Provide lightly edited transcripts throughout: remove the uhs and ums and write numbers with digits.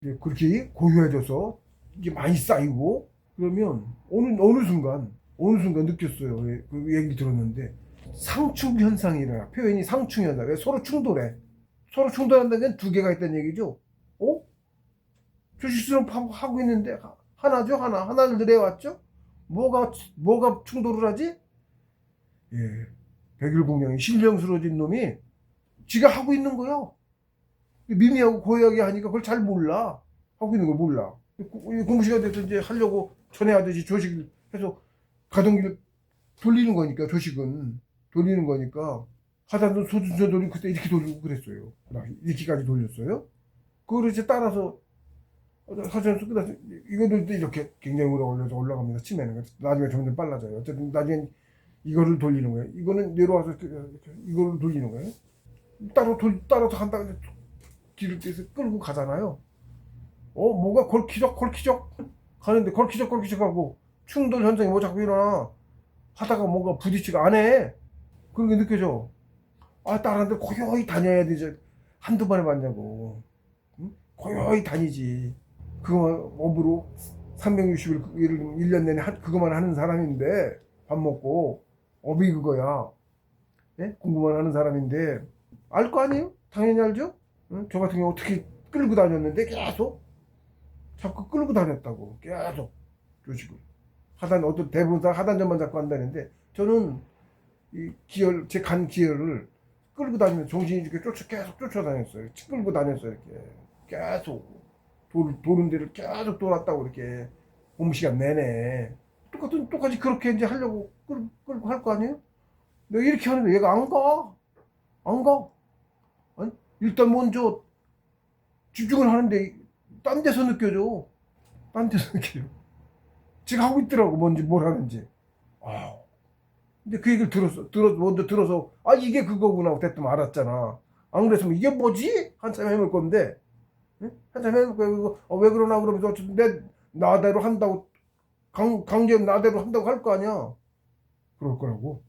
이제 그렇게 고요해져서 이게 많이 쌓이고 그러면 어느 순간 느꼈어요. 그 얘기를 들었는데 상충 현상이 일어나. 표현이 상충 현상. 왜 서로 충돌해. 서로 충돌한다는 건 두 개가 있다는 얘기죠. 어? 주식수는 하고 있는데 하나죠, 하나. 하나를 늘려왔죠. 뭐가 충돌을 하지? 예. 백일공룡이 신령스러워진 놈이 지가 하고 있는 거야. 미미하고 고요하게 하니까 그걸 잘 몰라. 하고 있는 걸 몰라. 공부 시간 돼서 이제 하려고 전에 하듯이 조식을 해서 가동기를 돌리는 거니까, 조식은. 돌리는 거니까. 하다도 소준전 돌리고 그때 이렇게 돌리고 그랬어요. 이렇게까지 돌렸어요. 그걸 이제 따라서 사전에서 끝나서 이거들도 이렇게 굉장히 오래 올려서 올라갑니다. 치매는. 나중에 점점 빨라져요. 어쨌든 나중엔 이거를 돌리는 거예요. 이거는 내려와서 이거를 돌리는 거예요. 따라서 한다고 길을 떼서 끌고 가잖아요. 뭐가 걸키적 가는데 걸키적 하고 충돌 현상이 뭐 자꾸 일어나. 하다가 뭔가 부딪히가 안 해. 그런 게 느껴져. 다른데 고요히 다녀야 되지. 한두 번에 봤냐고. 응? 고요히 다니지. 그거만 업으로 360일, 1년 내내 그거만 하는 사람인데, 밥 먹고, 업이 그거야. 예? 공부만 하는 사람인데, 알 거 아니에요? 당연히 알죠? 응? 저 같은 경우 어떻게 끌고 다녔는데, 계속. 자꾸 끌고 다녔다고. 계속. 조식을. 어떤 대부분 다 하단점만 잡고 한다는데, 저는 제 간 기혈을 끌고 다니면서 정신이 이렇게 계속 쫓아다녔어요. 끌고 다녔어요, 이렇게. 계속. 도는 데를 계속 돌았다고, 이렇게. 공부 시간 내내. 똑같이 그렇게 이제 하려고 끌고 할 거 아니에요? 내가 이렇게 하는데 얘가 안 가. 안 가. 아니, 일단 먼저 집중을 하는데, 딴 데서 느껴져. 딴 데서 느껴져. 지가 하고 있더라고, 뭔지, 뭘 하는지. 아, 근데 그 얘기를 먼저 들어서, 이게 그거구나. 대뜸 알았잖아. 안 그랬으면 이게 뭐지? 한참 헤맬 건데, 응? 한참 헤맬 거야. 왜 그러나 그러면서 어쨌든 나대로 한다고, 강제 나대로 한다고 할 거 아니야. 그럴 거라고.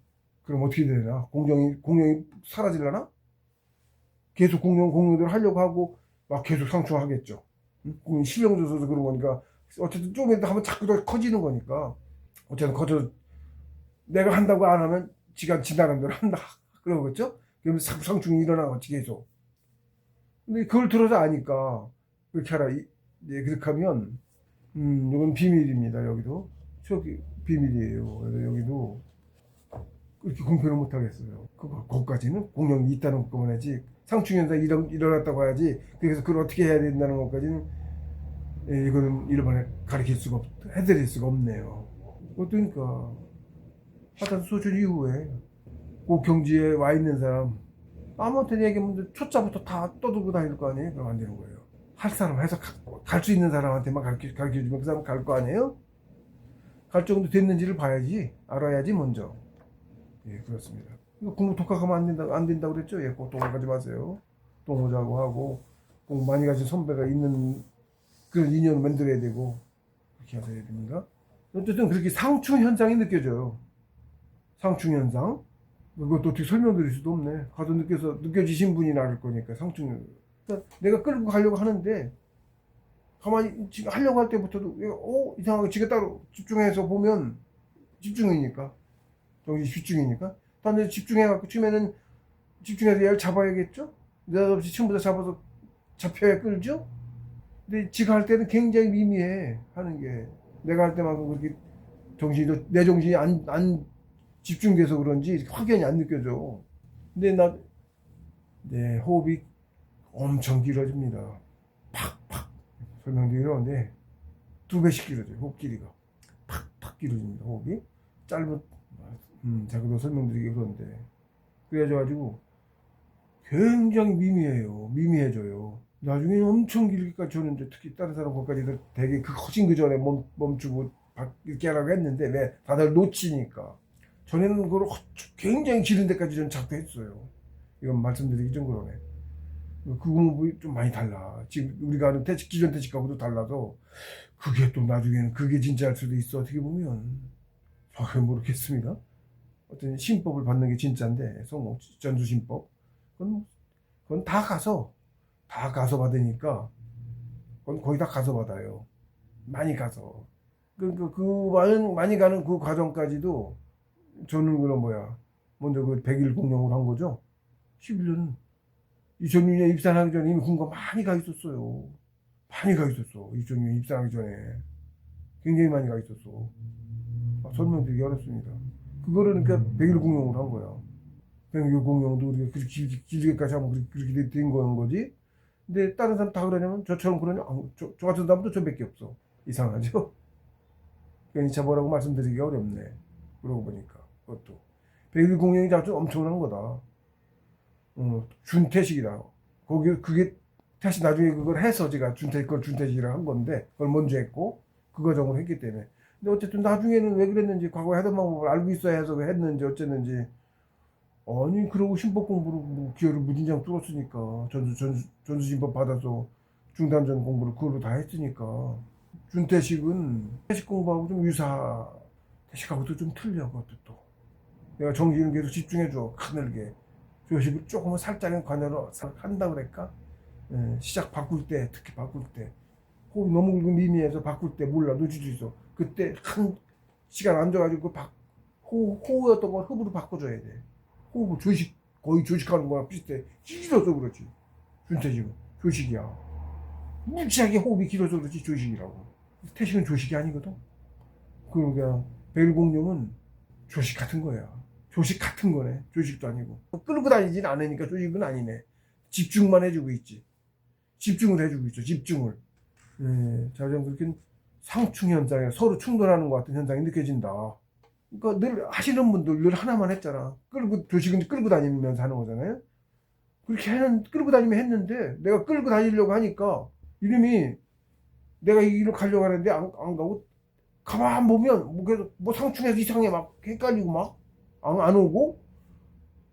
그럼 어떻게 되나? 공룡이 사라질라나? 계속 공룡대로 하려고 하고, 막 계속 상충하겠죠. 응? 실력 줘서 그런 거니까. 어쨌든 좀이라도 하면 자꾸 더 커지는 거니까. 어쨌든 내가 한다고 안 하면 지가 지나간 대로 한다. 그러겠죠? 그러면 상충이 일어나겠지, 계속. 근데 그걸 들어서 아니까, 그렇게 하라. 그렇게 하면, 이건 비밀입니다, 여기도. 저기, 비밀이에요. 그래서 여기도 그렇게 공표를 못 하겠어요. 그거까지는 공룡이 있다는 것만 하지. 상충현상이 일어났다고 해야지. 그래서 그걸 어떻게 해야 된다는 것까지는, 이거는 일본에 해드릴 수가 없네요. 어떠니까, 하여튼 소출 이후에, 그 경지에 와 있는 사람, 아무한테 얘기하면 초짜부터 다 떠들고 다닐 거 아니에요? 그럼 안 되는 거예요. 할 사람 해서 갈 수 있는 사람한테만 가르쳐주면 그 사람 갈 거 아니에요? 갈 정도 됐는지를 봐야지, 알아야지, 먼저. 예, 그렇습니다. 이거 공부 독학하면 안 된다고 그랬죠? 예, 꼭 독학하지 마세요. 동호자고 하고, 공부 많이 가진 선배가 있는 그런 인연을 만들어야 되고, 그렇게 하셔야 됩니다. 어쨌든 그렇게 상충 현상이 느껴져요. 상충 현상. 그것도 어떻게 설명드릴 수도 없네. 가서 느껴지신 분이 나을 거니까, 상충. 그러니까 내가 끌고 가려고 하는데, 가만히 지금 하려고 할 때부터도, 얘가, 이상하게 지가 따로 집중해서 보면, 집중이니까. 정신 집중이니까. 다른 데 집중해갖고, 처음에는 집중해서 얘를 잡아야겠죠? 느닷없이 처음부터 잡혀야 끌죠? 근데 지가 할 때는 굉장히 미미해, 하는 게. 내가 할 때만큼 그렇게 내 정신이 안 집중돼서 그런지 확연히 안 느껴져. 근데 내 호흡이 엄청 길어집니다. 팍팍. 설명드리기 어려운데, 2배씩 길어져요, 호흡 길이가. 팍팍 길어집니다, 호흡이. 짧은, 자기도 설명드리기 그런데. 그래가지고, 굉장히 미미해져요. 나중에는 엄청 길게까지 줬는데, 특히 다른 사람 것까지도 되게 커진 그 전에 멈추고, 이렇게 하라고 했는데, 왜? 다들 놓치니까. 전에는 그걸 굉장히 길은 데까지 전 작도했어요. 이건 말씀드리기 좀 그러네. 그 공부이 좀 많이 달라. 지금 우리가 하는 기존 퇴직하고도 달라서, 그게 또 나중에는 그게 진짜일 수도 있어. 어떻게 보면. 모르겠습니다. 어떤 신법을 받는 게 진짜인데, 전수신법. 그건 다 가서 받으니까, 거의 다 가서 받아요. 많이 가서. 많이 가는 그 과정까지도 저는 먼저 그 100일 공룡을 한 거죠. 11년, 2006년 입산하기 전에 이미 군가 많이 가 있었어요. 많이 가 있었어. 2006년 입산하기 전에. 굉장히 많이 가 있었어. 설명드리기 어렵습니다. 그거를 그러니까 100일 공룡을 한 거야. 100일 공룡도 우리가 그렇게 길게까지 하면 그렇게 된 거지. 근데 다른 사람 다 그러냐면 저처럼 그러냐? 저 같은 사람도 저밖에 없어. 이상하죠? 그러니까 참 뭐라고 말씀드리기가 어렵네. 그러고 보니까 그것도 100일 공룡이 아주 엄청난 거다. 준태식이다. 그게 다시 나중에 그걸 해서 제가 준태식이라 한 건데 그걸 먼저 했고 그 과정을 했기 때문에. 근데 어쨌든 나중에는 왜 그랬는지 과거에 하던 방법을 알고 있어야 해서 했는지 어쨌는지 아니 그러고 신법 공부로 뭐 기어를 무진장 뚫었으니까 전수신법 받아서 중단전 공부를 그걸로 다 했으니까 준태식은 태식 공부하고 좀 태식하고도 좀 틀려. 그것도 또 내가 정신을 계속 집중해줘 가늘게 조식을 조금은 살짝은 관여로 한다 그럴까. 시작 바꿀 때 특히 바꿀 때 호흡 너무 미미해서 바꿀 때 몰라 놓칠 수 있어. 그때 한 시간 앉아가지고 호흡이었던 걸 흡으로 바꿔줘야 돼. 호흡을 거의 조식하는 거랑 비슷해. 길어서 그렇지. 준태식은 조식이야. 무지하게 호흡이 길어서 그렇지 조식이라고. 태식은 조식이 아니거든. 그러니까 벨공룡은 조식 같은 거야. 조식 같은 거네. 조식도 아니고. 끌고 다니진 않으니까 조식은 아니네. 집중만 해주고 있지. 집중을 해주고 있죠. 집중을. 자, 그렇게 상충현상에 서로 충돌하는 것 같은 현상이 느껴진다. 그러니까 늘 하시는 분들 늘 하나만 했잖아. 조식은 끌고 다니면서 하는 거잖아요. 끌고 다니면 했는데 내가 끌고 다니려고 하니까 이놈이 내가 이 길을 가려고 하는데 안 가고 가만 보면 뭐 상충해서 이상해 막 헷갈리고 막 안 오고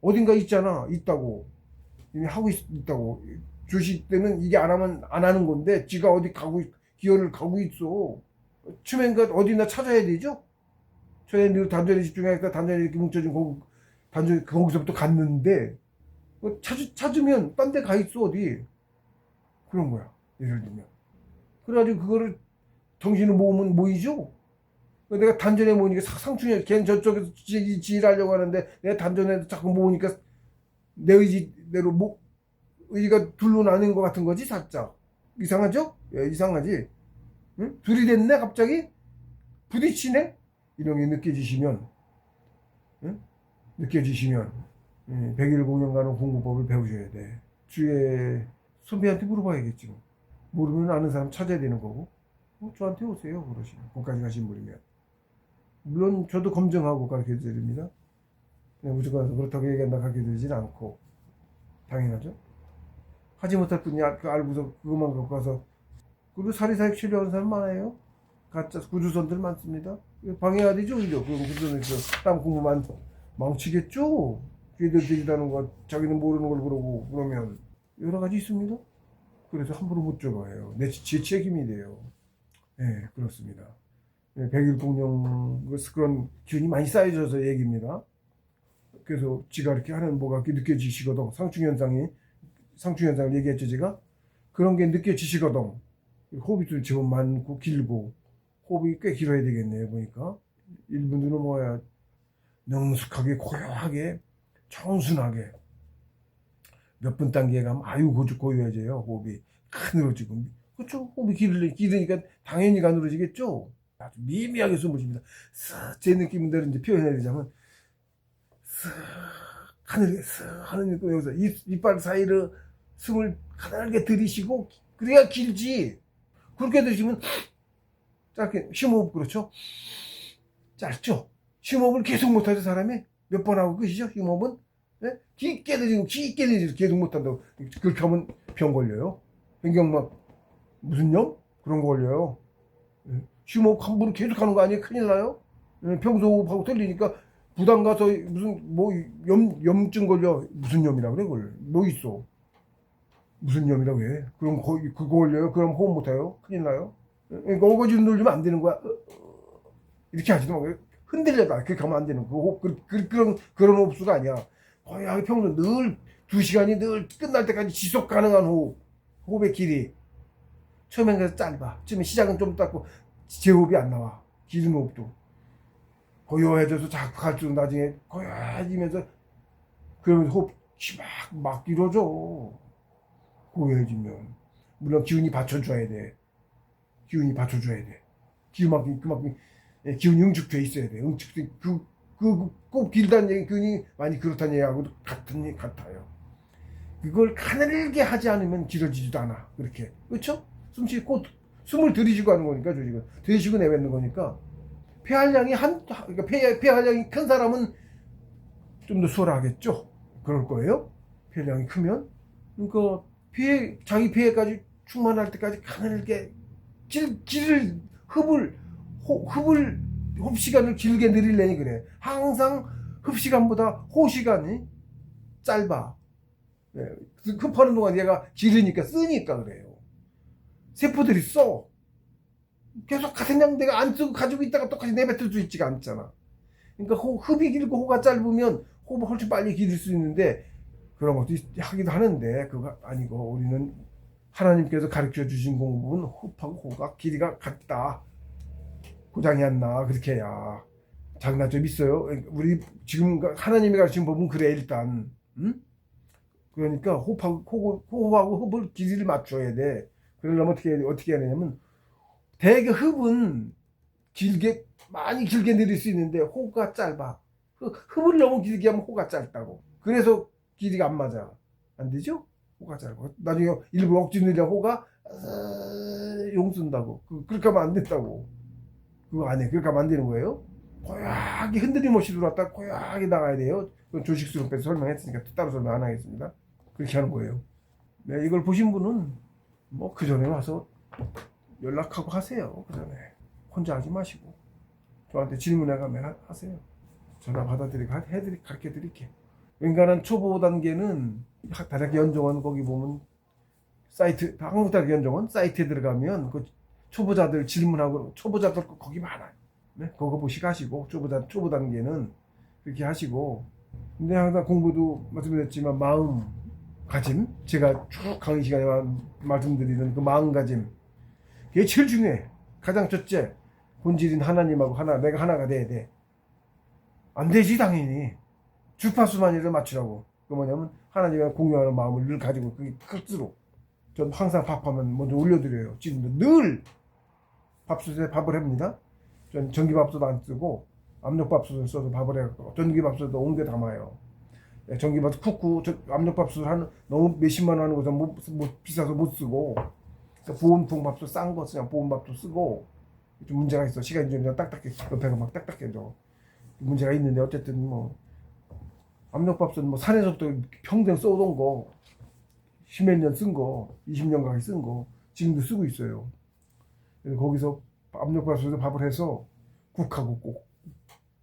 어딘가 있다고 이미 하고 있다고. 조식 때는 이게 안 하면 안 하는 건데 지가 어디 기어를 가고 있어. 처음엔 어디나 찾아야 되죠. 처음에 단전에 집중하니까 단전에 이렇게 뭉쳐진 거기서부터 갔는데 찾으면 딴 데 가 있어 어디. 그런 거야. 예를 들면. 그래가지고 그거를 정신을 모으면 모이죠. 내가 단전에 모으니까 상충해. 걔는 저쪽에서 지휘하려고 하는데 내가 단전에 자꾸 모으니까 내 의지대로 의지가 둘로 나뉜 것 같은 거지 살짝. 이상하죠? 이상하지? 응? 둘이 됐네 갑자기? 부딪히네? 이런 게 느껴지시면 100일 공연가는 공부법을 배우셔야 돼. 주위에 선배한테 물어봐야겠지 뭐. 모르면 아는 사람 찾아야 되는 거고. 저한테 오세요 그러시면. 거기까지 가신 분이면. 물론 저도 검증하고 가르쳐 드립니다. 무조건 그렇다고 얘기한다 가르쳐 드리진 않고. 당연하죠. 하지 못할 분이 알고서 그것만 갖고 가서. 그리고 사리사욕 치료하는 사람 많아요. 가짜 구두선들 많습니다. 방해해야 되죠, 오히려. 그럼 구두선에서 땀 공부만 망치겠죠? 걔들 들이다는 거, 자기는 모르는 걸 그러고, 그러면 여러 가지 있습니다. 그래서 함부로 못 적어요. 제 책임이 돼요. 네, 그렇습니다. 네, 100일 공룡, 그런 기운이 많이 쌓여져서 얘기입니다. 그래서 지가 이렇게 하는 뭐가 이렇게 느껴지시거든. 상충현상을 얘기했죠, 제가? 그런 게 느껴지시거든. 호흡이 제법 많고 길고, 호흡이 꽤 길어야 되겠네요, 보니까. 일본들은 뭐야, 능숙하게, 고요하게, 청순하게. 몇 분 단계에 가면 아유 고요해져요. 호흡이 가늘어지고. 그렇죠. 호흡이 길으니까 당연히 가늘어지겠죠. 아주 미미하게 숨을 쉽니다. 제 느낌대로 이제 표현해드리자면 쓱 가늘게 쓱 하는 거. 여기서 이빨 사이로 숨을 가늘게 들이쉬고 그래야 길지. 그렇게 들이쉬면 짧게 심호흡. 그렇죠. 짧죠. 심호흡을 계속 못하죠. 사람이 몇 번 하고 끝이죠. 심호흡은. 네? 깊게 들이쉬고 계속 못한다고. 그렇게 하면 병 걸려요. 변경막 무슨 염? 그런 거 걸려요. 심호흡 함부로 계속 하는 거 아니에요? 큰일 나요. 평소 호흡하고 틀리니까 부담 가서 무슨 염증 걸려. 무슨 염이라 그래 그걸. 뭐 있어. 무슨 염이라고 해. 그럼 그거 걸려요. 그럼 호흡 못해요. 큰일 나요. 그러니까 어거지로 놀리면 안 되는 거야. 이렇게 하지도 말고 흔들려다. 그렇게 하면 안 되는 거. 호흡 그런 호흡수가 아니야. 거의 평소 늘 2시간이 늘 끝날 때까지 지속 가능한 호흡의 길이. 처음엔 그래서 짧아. 처음에 시작은 좀 짧고 제호흡이 안 나와. 기름 호흡도 고요해져서 자꾸 갈수록 나중에 고요해지면서 그러면서 호흡이 막 이루어져. 고요해지면 물론 기운이 받쳐줘야 돼. 기운이 받쳐줘야 돼. 그만큼 기운이 응축돼 있어야 돼. 응축돼 꼭 길다는 얘기 기운이 많이 그렇다는 얘기하고도 같아요. 그걸 가늘게 하지 않으면 길어지지도 않아. 그렇게 그렇죠? 숨을 들이쉬고 하는 거니까 조직은 들이쉬고 내뱉는 거니까 폐활량이 그러니까 폐활량이 큰 사람은 좀 더 수월하겠죠. 그럴 거예요. 폐활량이 크면 그러니까 자기 폐에까지 충만할 때까지 가늘게 흡시간을 길게 늘리려니 그래. 항상 흡시간보다 호시간이 짧아. 네. 흡하는 동안 얘가 기르니까 쓰니까 그래요. 세포들이 써. 계속 같은 양 내가 안 쓰고 가지고 있다가 똑같이 내뱉을 수 있지가 않잖아. 그러니까 흡이 길고 호가 짧으면 호흡을 훨씬 빨리 기를 수 있는데 그런 것도 하기도 하는데 그거 아니고 우리는 하나님께서 가르쳐 주신 공부는 흡하고 호가 길이가 같다. 고장이 안 나. 그렇게 해야. 장단점이 있어요. 우리 지금 하나님이 가르친 법은 그래 일단. 응? 그러니까 호흡하고 흡을 길이를 맞춰야 돼. 그러려면 어떻게 해야 되냐면 대개 흡은 많이 길게 내릴 수 있는데 호가 짧아. 흡을 너무 길게 하면 호가 짧다고. 그래서 길이가 안 맞아. 안 되죠? 호가 짧아. 나중에 일부러 억지 내려고 호가 용 쓴다고. 그렇게 하면 안 된다고. 그거 안 해. 그렇게 하면 안 되는 거예요. 고약하게 흔들림 없이 들어왔다 고약하게 나가야 돼요. 그건 조식수용법에서 설명했으니까 따로 설명 안 하겠습니다. 그렇게 하는 거예요. 네, 이걸 보신 분은 뭐 그 전에 와서 연락하고 하세요. 그 전에 혼자 하지 마시고 저한테 질문해가면 하세요. 전화 받아드리고 가르쳐 드릴게. 웬간한 초보 단계는 다락계 연정원 거기 보면 사이트 한국다락계 연정원 사이트에 들어가면 그 초보자들 질문하고 초보자들 거기 많아요. 네? 그거 보시고 하시고 초보 단계는 그렇게 하시고 근데 항상 공부도 말씀드렸지만 마음가짐 제가 쭉 강의 시간에 말씀드리는 그 마음가짐 그게 제일 중요해. 가장 첫째 본질인 하나님하고 내가 하나가 돼야 돼. 안 되지 당연히. 주파수만이라도 맞추라고. 그 뭐냐면 하나님과 공유하는 마음을 늘 가지고 그게 끝으로. 전 항상 밥하면 먼저 올려드려요. 지금도 늘 밥솥에 밥을 합니다. 전 전기밥솥 안 쓰고 압력밥솥을 써서 밥을 해갖고 전기밥솥도 옮겨 담아요. 전기밥솥 쿡쿠 압력밥솥 너무 몇십만 원 하는 것은 비싸서 못 쓰고 보온통 밥솥 싼 거 그냥 보온밥도 쓰고 좀 문제가 있어. 시간이 좀 딱딱해. 옆에가 막 딱딱해져. 문제가 있는데 어쨌든 뭐 압력밥솥 뭐 산에서부터 평생 써오던 거 10몇 년 쓴 거 20년 가까이 쓴 거 지금도 쓰고 있어요. 그래서 거기서 압력밥솥에 밥을 해서 국하고 꼭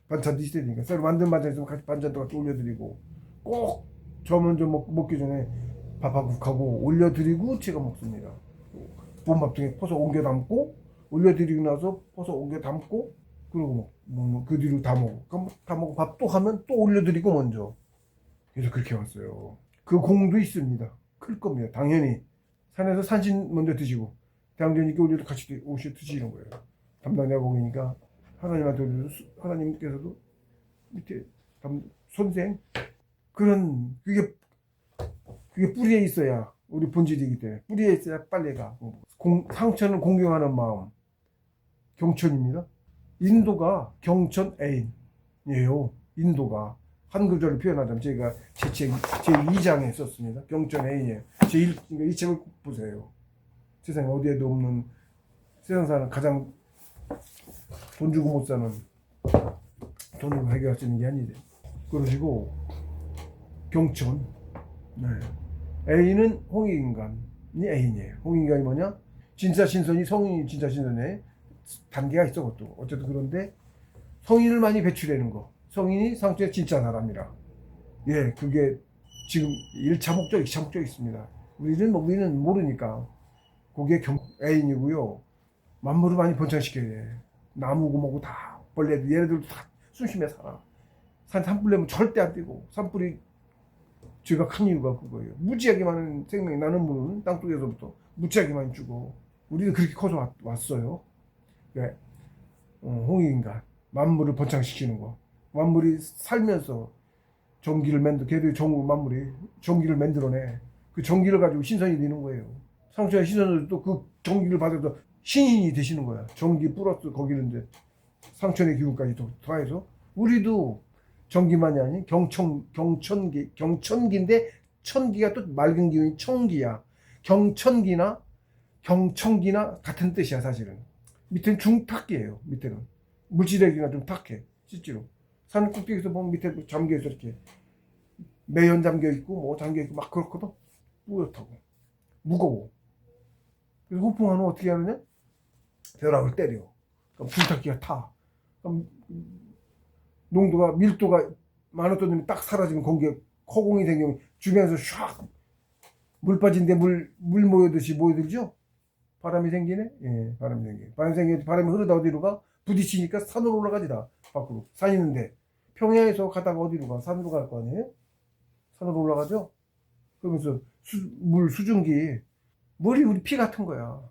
반찬도 있어야 되니까 새로 만든 반찬 있으면 같이 반찬도 같이 올려드리고 꼭 저 먼저 먹기 전에 밥하고 국하고 올려드리고 제가 먹습니다. 보온밥통에 퍼서 옮겨 담고 올려드리고 나서 퍼서 옮겨 담고 그리고 그 뒤로 다 먹고 밥 또 하면 또 올려드리고 먼저 그래서 그렇게 왔어요. 그 공도 있습니다. 클 겁니다. 당연히 산에서 산신 먼저 드시고 대항전이니까 우리도 같이 오셔 드시는 거예요. 담당자가 거기니까 하나님께서도 밑에 선생 그런 그게 뿌리에 있어야 우리 본질이기 때문에 뿌리에 있어야 빨리 가. 상처는 공경하는 마음 경천입니다. 인도가 경천 애인이에요. 인도가 한 구절을 표현하자면 제가 제 책 제2장에 썼습니다. 경천 애인이에요. 이 책을 꼭 보세요. 세상에 어디에도 없는 세상 사는 가장 돈 주고 못 사는 돈으로 해결할 수 있는 게 아니죠. 그러시고 경천 애인은 홍익인간이 애인이에요. 홍익인간이 뭐냐? 진짜신선이 성인이 진짜신선에 단계가 있어. 그것도 어쨌든 그런데 성인을 많이 배출하는 거 성인이 상처의 진짜 사람이라 그게 지금 1차 목적 2차 목적 있습니다. 우리는 모르니까 그게 애인이고요. 만물을 많이 번창시켜야 돼. 나무고 뭐고 다 벌레도 얘네들도 다 순심해 살아. 산불 내면 절대 안 되고 산불이 죄가 큰 이유가 그거예요. 무지하게 많은 생명이 나는 물은 땅속에서부터 무지하게 많이 죽어. 우리도 그렇게 커서 왔어요. 네. 홍익인간 만물을 번창시키는 거. 만물이 살면서 전기를 걔들이 만물이 전기를 만들어내. 그 전기를 가지고 신선이 되는 거예요. 상처의 신선을 또 그 전기를 받아서 신인이 되시는 거야. 전기 플러스 거기는 이제 상천의 기운까지 더해서 우리도 전기만이 아닌 경천기인데 천기가 또 맑은 기운이 청기야. 경천기나 같은 뜻이야 사실은. 밑에는 중탁기예요. 밑에는 물질에기가 좀 탁해 실제로. 산 꼭대기에서 보면 밑에 잠겨있어 이렇게 매연 잠겨있고 뭐 잠겨있고 막 그렇거든. 뿌옇다고 무거워. 그래서 호풍하면 어떻게 하느냐? 벼락을 때려. 그럼 중탁기가 타. 그럼 농도가 밀도가 많았던 놈이 딱 사라지면 공기가 허공이 생기면 주변에서 샥 물 빠진데 물 모여듯이 모여들죠. 바람이 생기네. 예, 바람이 생겨. 바람이 흐르다 어디로 가? 부딪히니까 산으로 올라가지 다 밖으로. 산 있는데 평야에서 가다가 어디로 가? 산으로 갈 거 아니에요? 산으로 올라가죠. 그러면서 물 수증기 물이 우리 피 같은 거야.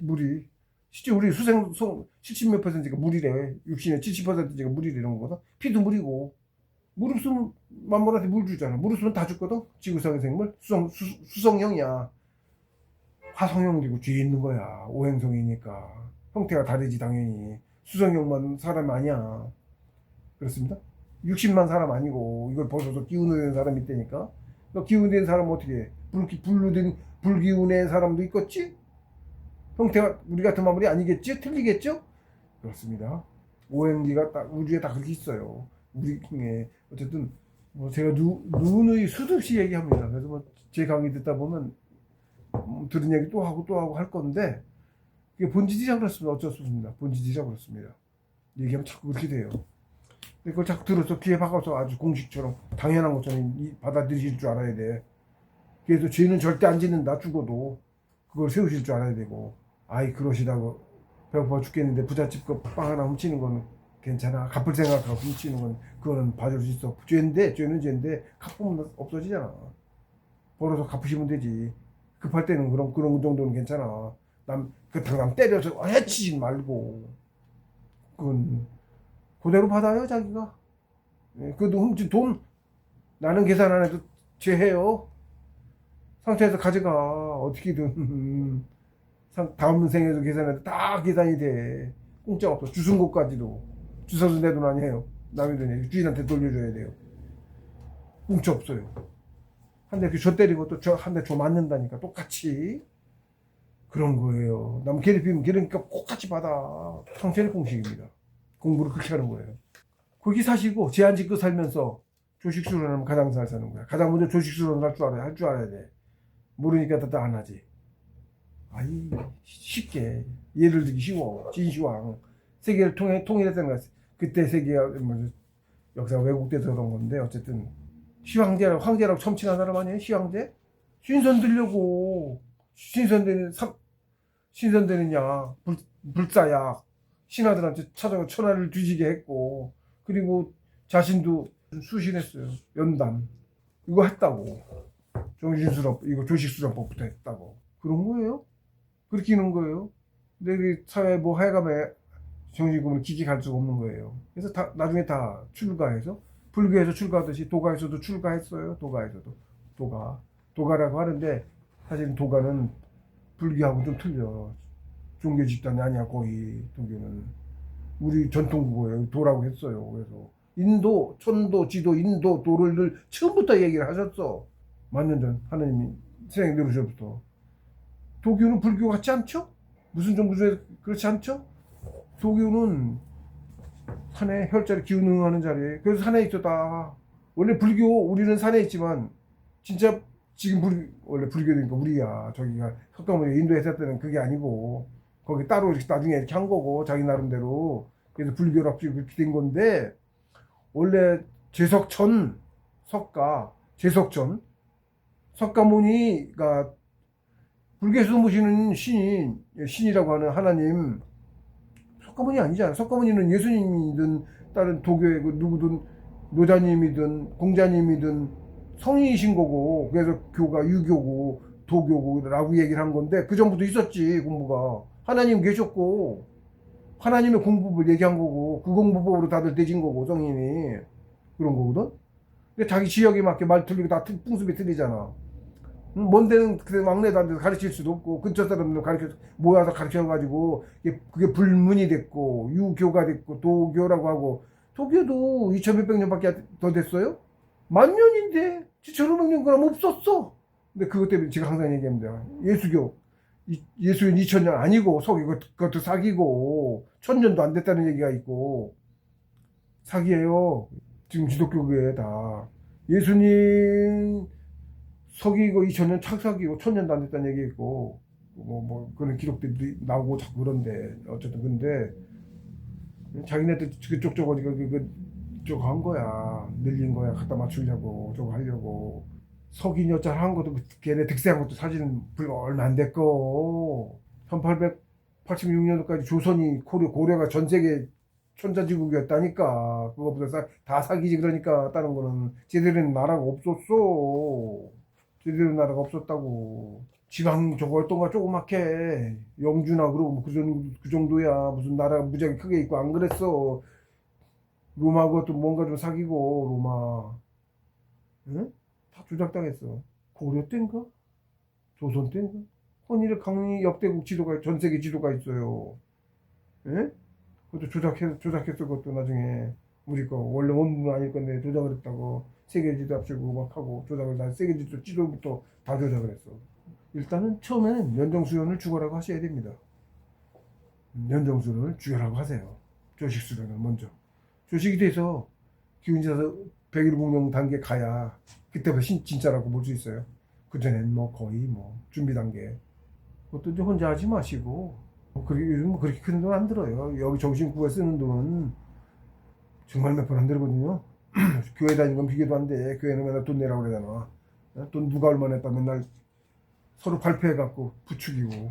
물이 실제 우리 70몇 퍼센트가 물이래. 육신의 70%가 물이래. 이런 거거든. 피도 물이고 물 없으면 만물한테 물 주잖아. 물 없으면 다 죽거든. 지구상의 생물 수성형이야. 화성형이고 뒤에 있는 거야. 오행성이니까 형태가 다르지 당연히. 수성형만 사람 아니야. 그렇습니다. 60만 사람 아니고 이걸 벗어서 기운을 낸 사람이 있다니까. 기운 된 사람은 어떻게 해? 불기운의 사람도 있겠지? 형태가 우리 같은 마물이 아니겠지? 틀리겠죠? 그렇습니다. 오행기가 딱 우주에 다 그렇게 있어요. 우리 중에 어쨌든 뭐 제가 누누이 수도 없이 얘기합니다. 그래서 뭐 제 강의 듣다 보면 들은 얘기 또 하고 할 건데 그게 본질이라 그렇습니다. 어쩔 수 없습니다. 본질이라 그렇습니다. 얘기하면 자꾸 그렇게 돼요. 그걸 자꾸 들어서 귀에 박아서 아주 공식처럼 당연한 것처럼 받아들이실 줄 알아야 돼. 그래서 죄는 절대 안 짓는다. 죽어도 그걸 세우실 줄 알아야 되고. 아이 그러시다고 배고파 죽겠는데 부잣집 거 빵 하나 훔치는 거는 괜찮아. 갚을 생각하고 훔치는 건 그거는 봐줄 수 있어. 죄는 죄인데 갚으면 없어지잖아. 벌어서 갚으시면 되지. 급할 때는 그런 정도는 괜찮아. 남 때려서 해치지 말고. 그건 그대로 받아요 자기가. 그래도 훔친 돈 나는 계산 안 해도 죄해요. 상처에서 가져가 어떻게든. 다음 생에서 계산해도 다 계산이 돼. 공짜 없어. 주순 것까지도. 주워서 내 돈 아니에요. 남의 돈이에요. 주인한테 돌려줘야 돼요. 공짜 없어요. 한 대 줘 때리고 또 한 대 줘 맞는다니까. 똑같이. 그런 거예요. 남 괴롭히면 괴롭히니까 똑같이 받아. 상천의 공식입니다. 공부를 그렇게 하는 거예요. 거기 사시고 제한 짓고 살면서 조식수련하면 가장 잘 사는 거야. 가장 먼저 조식수련을 할 줄 알아야 돼. 모르니까 다 안 하지. 아이 쉽게 예를 들기 쉬워. 진시황 세계를 통일했다는 거야. 그때 세계가 뭐 역사가 왜곡돼서 그런 건데 어쨌든 황제라고 첨칭한 사람 아니에요? 시황제? 신선되려고 신선되는 약 불사약 신하들한테 찾아가 천하를 뒤지게 했고 그리고 자신도 수신했어요. 연담 이거 했다고. 이거 조식수련법부터 했다고. 그런 거예요. 그렇게 있는 거예요. 근데 그 사회 뭐 하여간에 정신금을 기직할 수가 없는 거예요. 그래서 나중에 다 출가해서 불교에서 출가하듯이 도가에서도 출가했어요. 도가라고 하는데 사실은 도가는 불교하고 좀 틀려. 종교 집단이 아니야 거의. 도교는 우리 전통국어예요. 도라고 했어요. 그래서 인도, 천도, 지도, 인도, 도를 늘 처음부터 얘기를 하셨어. 만년 전 하나님이 세상 내려오셔부터. 도교는 불교 같지 않죠? 무슨 종교에 그렇지 않죠? 도교는 산에 혈자리 기운응하는 자리에. 그래서 산에 있었다. 원래 우리는 산에 있지만 진짜 지금 원래 불교니까 우리야. 저기가 석가모니 인도에 있을 때는 그게 아니고 거기 따로 이렇게 나중에 이렇게 한 거고 자기 나름대로. 그래서 불교라고 그렇게 된 건데 원래 석가모니가 불교에서 모시는 신이라고 하는 하나님, 석가모니 아니잖아. 석가모니는 예수님이든 다른 도교의 누구든 노자님이든 공자님이든 성인이신 거고, 그래서 교가 유교고 도교라고 얘기를 한 건데 그 전부터 있었지 공부가. 하나님 계셨고 하나님의 공부를 얘기한 거고 그 공부법으로 다들 되진 거고 성인이 그런 거거든. 근데 자기 지역에 맞게 말 틀리고 다 풍습이 틀리잖아. 먼 데는 그래 막내들한테 가르칠 수도 없고 근처 사람들 가르쳐 모여서 가르쳐가지고 그게 불문이 됐고 유교가 됐고 도교라고 하고 도교도 2,몇백 년밖에 더 됐어요? 만 년인데 7,500년 그럼 없었어. 근데 그것 때문에 제가 항상 얘기합니다. 예수교 예수는 2,000년 아니고 속이 그것도 사기고 1,000년도 안 됐다는 얘기가 있고 사기예요. 지금 기독교계에 다 예수님 석이고 2,000년 착삭이고 1,000년도 안 됐다는 얘기 있고 뭐 그런 기록들이 나오고 자꾸 그런데 어쨌든 근데 자기네들 그쪽 저거 저거 한 거야. 늘린 거야. 갖다 맞추려고 저거 하려고 석인 여자 한 것도 걔네 득세한 것도 사실은 불과 얼마 안 됐고 1886년도까지 조선이 고려가 전 세계 천자지국이었다니까. 그거보다 다 사기지. 그러니까 다른 거는 제대로 된 나라가 없었어. 제대로 된 나라가 없었다고. 지방 저거 했던가 조그맣게 영주나 그러고 뭐 그 정도야. 무슨 나라가 무지하게 크게 있고 안 그랬어. 로마 그것도 뭔가 좀 사기고 로마 응? 다 조작당했어. 고려 때인가? 조선 때인가? 헌일의 강리 역대국 지도가 전 세계 지도가 있어요. 예? 그것도 조작했어. 그것도 나중에 우리 거 원래 원문은 아닐 건데 조작을 했다고 세계 지도 합치고 막 하고 조작을 다 세계 지도부터 다 조작을 했어. 일단은 처음에는 연정수련을 죽어라고 하셔야 됩니다. 연정수련을 죽여라고 하세요. 조식수련을 먼저. 조식이 돼서 기운지사서 100일 공명 단계 가야 그때부터 진짜라고 볼 수 있어요. 그전에는 뭐 거의 뭐 준비 단계. 그것도 이제 혼자 하지 마시고 요즘 그렇게 큰 돈 안 들어요. 여기 정신구에 쓰는 돈은 정말 몇 번 안 들거든요. 교회 다니는 건 비교도 안 돼. 교회는 맨날 돈 내라고 그러잖아. 돈 누가 얼마 냈다 맨날 서로 발표해갖고 부추기고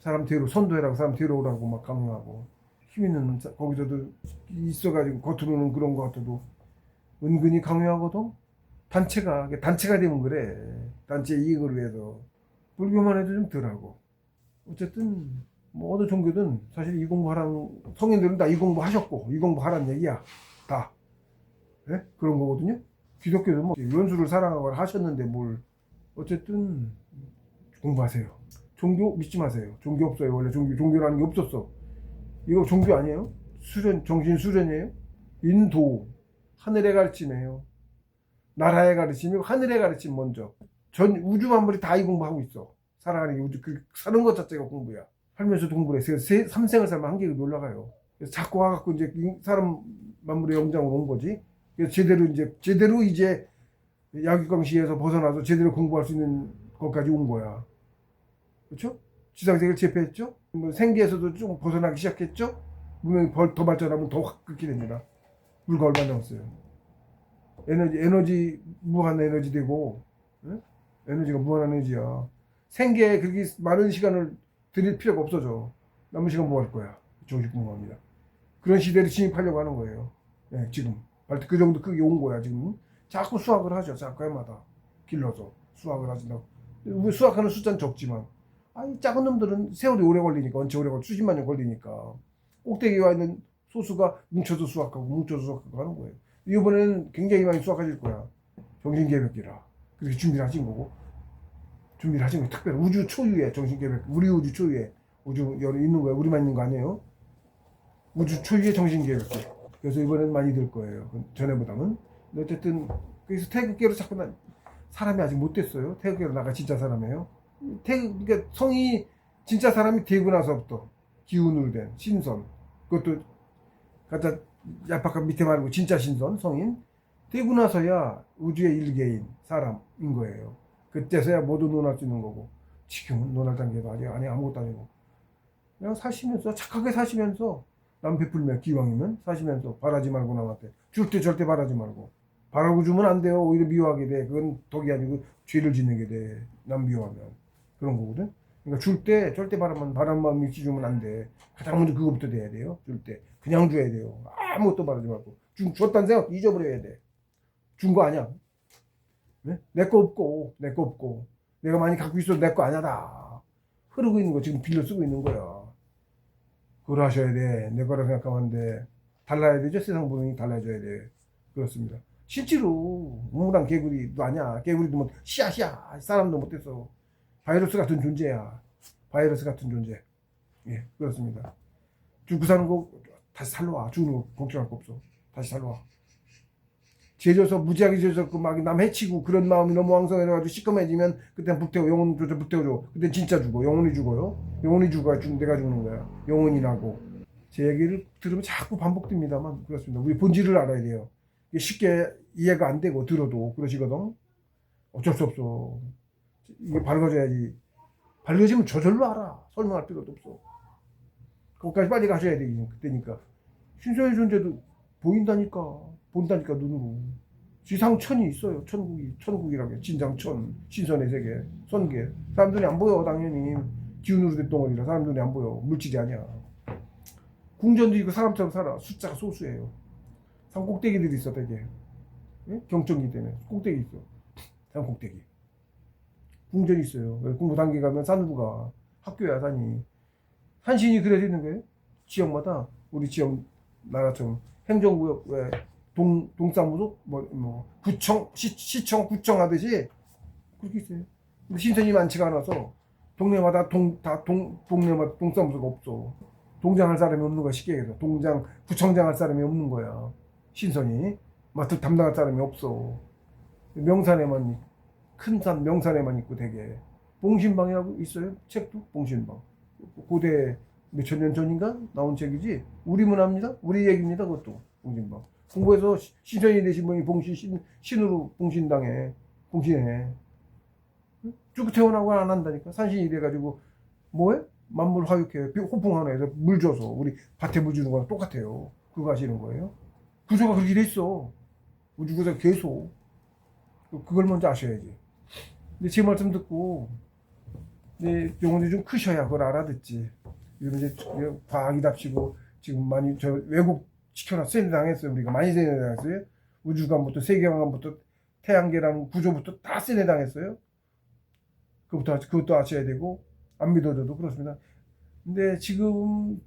사람 뒤로 선도해라고 사람 뒤로 오라고 막 강요하고 힘 있는 거기서도 있어가지고 겉으로는 그런 거 같아도 은근히 강요하거든. 단체가 되면 그래. 단체 이익을 위해서 불교만 해도 좀 덜하고. 어쨌든 뭐 어느 종교든 사실 이 공부하라는 성인들은 다 이 공부 하셨고 이 공부 하라는 얘기야 다. 네? 그런 거거든요. 기독교도 뭐 원수를 사랑하고 하셨는데 뭘 어쨌든 공부하세요. 종교 믿지 마세요. 종교 없어요. 원래 종교라는 게 없었어. 이거 종교 아니에요? 정신 수련이에요? 인도 하늘의 가르침이에요. 나라의 가르침이고 하늘의 가르침 먼저. 전 우주 만물이 다 이 공부하고 있어. 살아가는 게 우주 사는 것 자체가 공부야. 살면서도 공부를 해서 삼생을 살면 한계가 올라가요. 그래서 자꾸 와갖고 이제 사람 만물의 영장으로 온 거지. 그래서 제대로 이제 약육강시에서 벗어나서 제대로 공부할 수 있는 것까지 온 거야. 그렇죠? 지상세계를 제패했죠. 뭐 생계에서도 좀 벗어나기 시작했죠. 분명히 더 발전하면 더 확 끊게 됩니다. 불과 얼마 남았어요. 에너지 무한 에너지 되고, 응? 에너지가 무한 에너지야. 생계에 그렇게 많은 시간을 들일 필요가 없어져. 남은 시간 뭐 할 거야? 조직공부합니다. 그런 시대를 진입하려고 하는 거예요. 네, 지금 그 정도 크게 온 거야. 지금 자꾸 수학을 하죠. 자꾸 해마다 길러서 수학을 하신다고. 수학하는 숫자는 적지만, 아니 작은 놈들은 세월이 오래 걸리니까 언제 오래 걸리 수십만 년 걸리니까 꼭대기에 와 있는 소수가 뭉쳐서 수학하고 하는 거예요. 이번에는 굉장히 많이 수학하실 거야. 정신계획이라 그렇게 준비를 하신 거고 특별히 우주 초유의 정신계획. 우리 우주 초유의 우주 열이 있는 거야. 우리만 있는 거 아니에요. 우주 초유의 정신계획. 그래서 이번엔 많이 들 거예요. 전에보다는. 어쨌든 그래서 태극계로 자꾸 사람이 아직 못 됐어요. 태극계로 나가 진짜 사람이에요. 그러니까 성이 진짜 사람이 되고 나서부터 기운으로 된 신선, 그것도 갖다 얄팍한 밑에 말고 진짜 신선 성인 되고 나서야 우주의 일개인 사람인 거예요. 그때서야 모두 논할 수 있는 거고 지금은 논할 단계도 아직 아무것도 아니고 그냥 사시면서 착하게 사시면서 남 베풀면 기왕이면 사시면서 바라지 말고 남한테 줄 때 절대 바라지 말고. 바라고 주면 안 돼요. 오히려 미워하게 돼. 그건 덕이 아니고 죄를 짓는 게 돼. 남 미워하면. 그런 거거든. 그러니까 줄 때 절대 바람 마음 일치 주면 안 돼. 가장 먼저 그거부터 돼야 돼요. 줄 때. 그냥 줘야 돼요. 아무것도 바라지 말고. 줬다는 생각 잊어버려야 돼. 준 거 아니야. 네? 내 거 없고. 내가 많이 갖고 있어도 내 거 아니야 다. 흐르고 있는 거 지금 빌려 쓰고 있는 거야. 그걸 하셔야 돼. 내 거라 생각하면 안 돼. 달라야 되죠. 세상 분위기 달라져야 돼. 그렇습니다. 실제로 우물안 개구리도 아니야. 개구리도 뭐 씨앗이야. 사람도 못했어. 바이러스 같은 존재야. 바이러스 같은 존재. 예, 그렇습니다. 죽고 사는 거 다시 살러 와. 죽는 거 걱정할 거 없어. 다시 살러 와. 죄져서 무지하게 죄져서 막 남 해치고 그런 마음이 너무 왕성해가지고 시커매지면 그때 불태워. 영혼 조져 불태워줘. 그때 진짜 죽어. 영혼이 죽어요. 영혼이 죽어야 내가 죽는 거야. 영혼이라고. 제 얘기를 들으면 자꾸 반복됩니다만 그렇습니다. 우리 본질을 알아야 돼요. 이게 쉽게 이해가 안 되고 들어도 그러시거든. 어쩔 수 없어. 이게 밝아져야지. 밝아지면 저절로 알아. 설명할 필요도 없어. 거기까지 빨리 가셔야 돼. 그때니까. 신선의 존재도 보인다니까. 본다니까 눈으로. 지상천이 있어요. 천국이라게. 진장천, 신선의 세계, 선계. 사람들이 안 보여 당연히. 기운으로 된 덩어리라 사람들이 안 보여. 물질이 아니야. 궁전도 있고 사람처럼 살아. 숫자가 소수예요. 산 꼭대기들이 있어 되게. 예? 경청기 때문에 꼭대기 있어. 산 꼭대기. 궁전이 있어요. 공부 단계 가면 산으로 가. 학교야 산이. 산신이 그래서 있는 거예요. 지역마다 우리 지역 나라처럼 행정구역 왜 동사무소 구청 시청 구청 하듯이 그렇게 있어요. 근데 신선이 많지가 않아서 동네마다 동네마다 동사무소가 없어. 동장할 사람이 없는 거야. 쉽게 얘기해서 동장 구청장 할 사람이 없는 거야. 신선이 마트 담당할 사람이 없어. 명산에만 큰 산 명산에만 있고 되게 봉신방이라고 있어요. 책도 봉신방. 고대 몇천 년 전인가 나온 책이지. 우리 문화입니다. 우리 얘기입니다. 그것도 봉신방. 공부해서 신선이 되신 분이 신으로 봉신당해. 봉신해. 쭉 태어나고 안 한다니까. 산신이 돼가지고 뭐해? 만물 화육해. 호풍 하나에서 물 줘서 우리 밭에 물 주는 거랑 똑같아요. 그거 하시는 거예요. 구조가 그렇게 돼 있어. 우주구조가 계속. 그걸 먼저 아셔야지. 근데 제 말씀 듣고 영혼이 좀 크셔야 그걸 알아듣지. 이런 이제 과학이답시고 지금 많이 저 외국 시켜놔 세뇌당했어요. 우리가 많이 세뇌당했어요. 우주관부터 세계관부터 태양계랑 구조부터 다 세뇌당했어요. 그것도 아셔야 되고 안 믿어줘도 그렇습니다. 근데 지금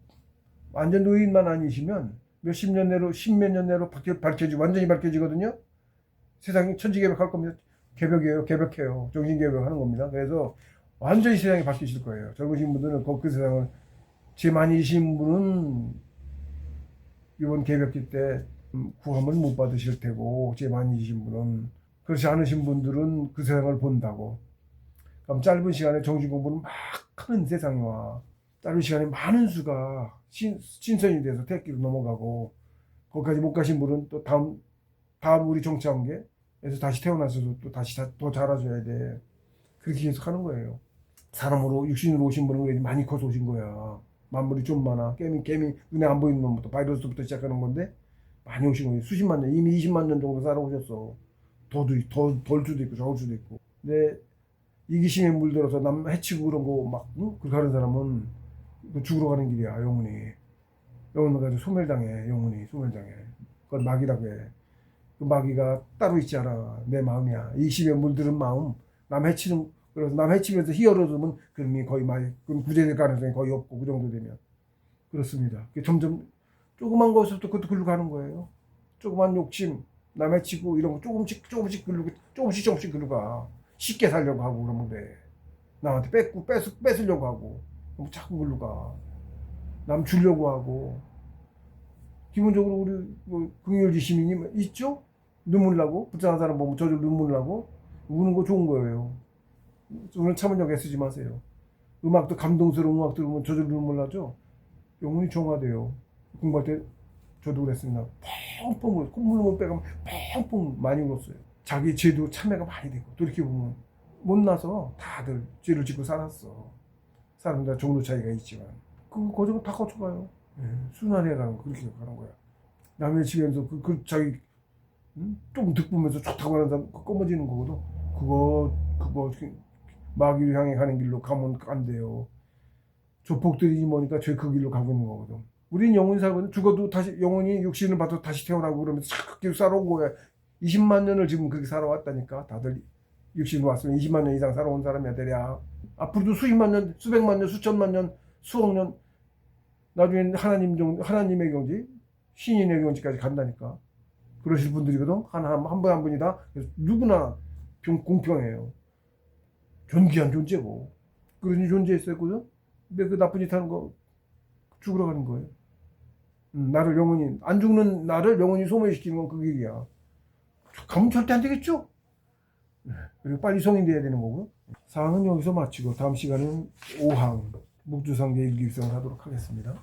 완전 노인만 아니시면 몇십 년 내로 십몇 년 내로 밝혀지고 완전히 밝혀지거든요. 세상이 천지개벽할 겁니다. 개벽이에요. 개벽해요. 정신개벽하는 겁니다. 그래서 완전히 세상이 바뀌실 거예요. 젊으신 분들은 그 세상을 제 많이신 분은 이번 개벽기 때 구원을 못 받으실 테고 제 많이신 분은 그렇지 않으신 분들은 그 세상을 본다고. 그럼 짧은 시간에 정신 공부를 막 하는 세상이 와. 짧은 시간에 많은 수가 신선이 돼서 택기로 넘어가고 거기까지 못 가신 분은 또 다음 우리 정치한계에서 다시 태어나서도 또 다시 더 자라줘야 돼. 그렇게 계속 하는 거예요. 사람으로 육신으로 오신 분은 많이 커서 오신 거야. 만물이 좀 많아. 깨미 눈에 안 보이는 놈부터 바이러스부터 시작하는 건데 많이 오신 거예요. 수십만 년 이미 20만 년 정도 살아오셨어. 덜 수도 있고 적을 수도 있고. 근데 이기심에 물들어서 남 해치고 그런 거 막 그렇게 하는 사람은 죽으러 가는 길이야. 영혼은 가지고 소멸당해. 영혼이 소멸당해. 그건 마귀라고 해. 그 마귀가 따로 있지 않아. 내 마음이야. 이기심에 물들은 마음. 남 해치는 그래서 남 해치면서 희열어주면 그럼이 거의 그럼 구제될 가능성이 거의 없고 그 정도 되면 그렇습니다. 점점 조그만 것부터 그것도 글로 가는 거예요. 조그만 욕심 남 해치고 이런 거 조금씩 글로 가. 쉽게 살려고 하고 그러면 돼. 남한테 뺏으려고 하고 그럼 자꾸 글로 가. 남 주려고 하고 기본적으로 우리 긍휼지 시민이 있죠? 눈물 나고 불쌍한 사람 보면 저절 눈물 나고 우는 거 좋은 거예요. 오늘 참을력 애쓰지 마세요. 음악도 감동스러운 음악 들으면 저절로 눈물 나죠? 영혼이 정화돼요. 공부할 때 저도 그랬습니다. 펑펑 울었어요. 콧물을 빼가면 펑펑 많이 울었어요. 자기 죄도 참회가 많이 되고 돌이켜보면 못나서 다들 죄를 짓고 살았어. 사람마다 정도 차이가 있지만 그 과정을 다 거쳐가요. 순환해가는 거 그렇게 가는 거야. 남의 집에서 자기 좀 득보면서 좋다고 하는 사람 꺼머지는 거거든. 그거 마귀를 향해 가는 길로 가면 안 돼요. 조폭들이 뭐니까 죄 그 길로 가고 있는 거거든. 우린 영혼이 살거든. 죽어도 다시 영혼이 육신을 받아 다시 태어나고 그러면서 그 길 살아온 거야. 20만 년을 지금 그렇게 살아왔다니까. 다들 육신으로 왔으면 20만 년 이상 살아온 사람이야 대략. 앞으로도 수십만 년, 수백만 년, 수천만 년, 수억 년 나중엔 하나님의 경지, 신인의 경지까지 간다니까. 그러실 분들이거든. 한 분 한 분이 다. 그래서 누구나 공평해요. 존귀한 존재고. 그러니 존재했었거든. 근데 그 나쁜 짓 하는 거 죽으러 가는 거예요. 나를 영원히, 안 죽는 나를 영원히 소멸시키는 건 그 길이야. 가면 절대 안 되겠죠? 그리고 빨리 성인돼야 되는 거고요. 4항은 여기서 마치고 다음 시간은 5항, 목주상제 일기입성을 하도록 하겠습니다.